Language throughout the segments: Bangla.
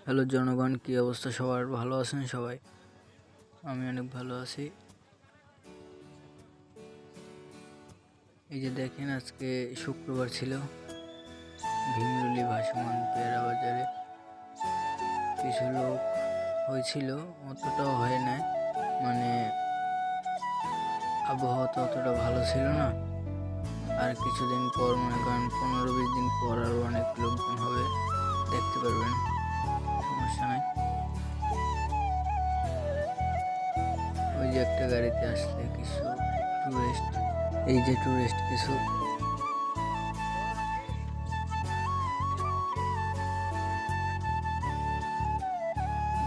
হ্যালো জনগণ, কী অবস্থা সবার? ভালো আছেন সবাই? আমি অনেক ভালো আছি। এই যে দেখেন, আজকে শুক্রবার ছিল। ভীমরুলি ভাসমান পেয়ারা বাজারে কিছু লোক হয়েছিল, অতটাও হয় নাই, মানে আবহাওয়া তো অতটা ভালো ছিল না। আর কিছুদিন পর, মনে করেন 15-20 দিন পর আরও অনেক লোকজন হবে, দেখতে পারবেন, সমস্যা নাই। ওই যে একটা গাড়িতে আসলে কিছু টুরিস্ট, এই যে টুরিস্ট কিছু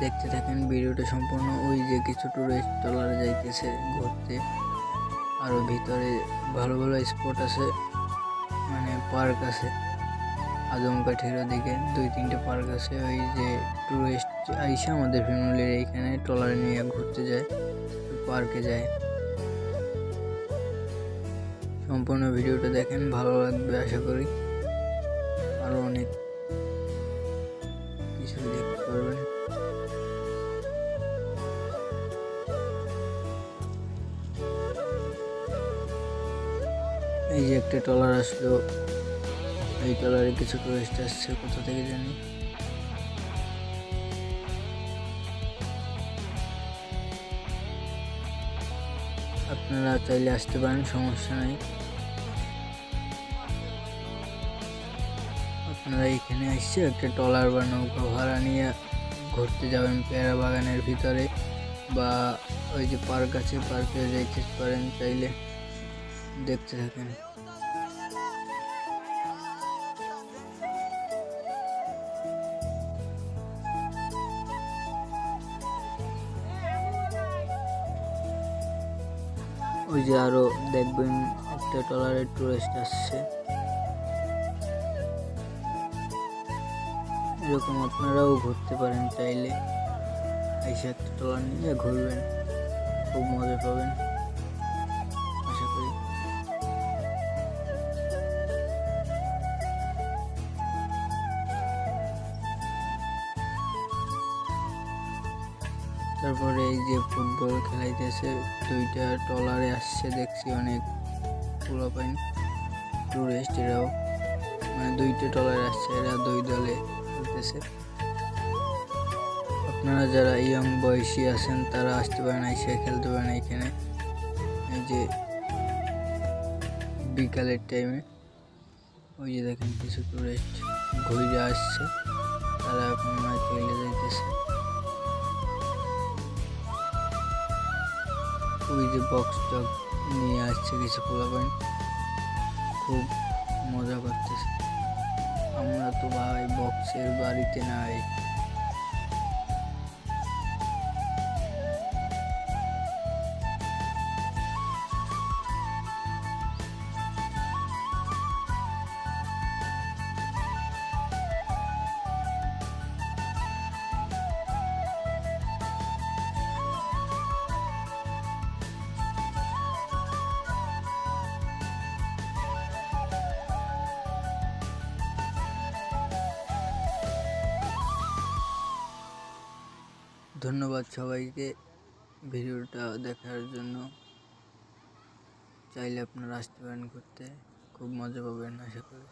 দেখতে থাকেন ভিডিওটা সম্পূর্ণ। ওই যে কিছু টুরিস্ট ট্রলারে যাইতেছে ঘুরতে। আরও ভিতরে ভালো ভালো স্পট আছে, মানে পার্ক আছে। আদমকাঠির ওদিকে 2-3টে পার্ক আছে। ওই যে টুরিস্ট আইসা আমাদের ফ্যামিলির এইখানে ট্রলারে নিয়ে ঘুরতে যায়, পার্কে যায়। সম্পূর্ণ ভিডিওটা দেখেন, ভালো লাগবে আশা করি। আরও অনেক কিছু দেখতে পারবেন। এই যে একটা ট্রলার আসলো, এই ট্রলারে কিছু টুরিস্ট আসছে, কোথা থেকে জানি। আপনারা চাইলে আসতে পারেন, সমস্যা নাই। আপনারা এখানে আসছে একটা ট্রলার বা নৌকা ভাড়া নিয়ে ঘুরতে যাবেন পেয়ারা বাগানের ভিতরে, বা ওই যে পার্ক আছে, পার্কে যাইতে পারেন চাইলে। দেখতে থাকেন। ওই যে আরো দেখবেন একটা ট্রলারে টুরিস্ট আসছে। এরকম আপনারাও ঘুরতে পারেন চাইলে, এসে একটা ট্রলার নিয়ে ঘুরবেন, খুব মজা পাবেন আশা করি। তারপরে এই যে ফুটবল খেলাইতেছে, 2টা ট্রলারে আসছে দেখছি, অনেক পোলাপাইন টুরিস্ট। এরাও মানে 2টে ট্রলারে আসছে, এরা 2 দলে খেলতেছে। আপনারা যারা ইয়ং বয়সী আছেন তারা আসতে পারেন, এসে খেলতে পারেন এখানে। এই যে বিকালের টাইমে ওই যে দেখেন কিছু টুরিস্ট ঘুরে আসছে, তারা এখন মনে চলে যাইতেছে। ওই যে বক্স টক নিয়ে আসছে কিছু পোলাপাইন, খুব মজা করতেছে। আমরা তো ভাই বক্সের বাড়িতে নাই। ধন্যবাদ সবাইকে ভিডিওটা দেখার জন্য। চাইলে আপনারা আসতে পারেন ঘুরতে, খুব মজা পাবেন আশা করি।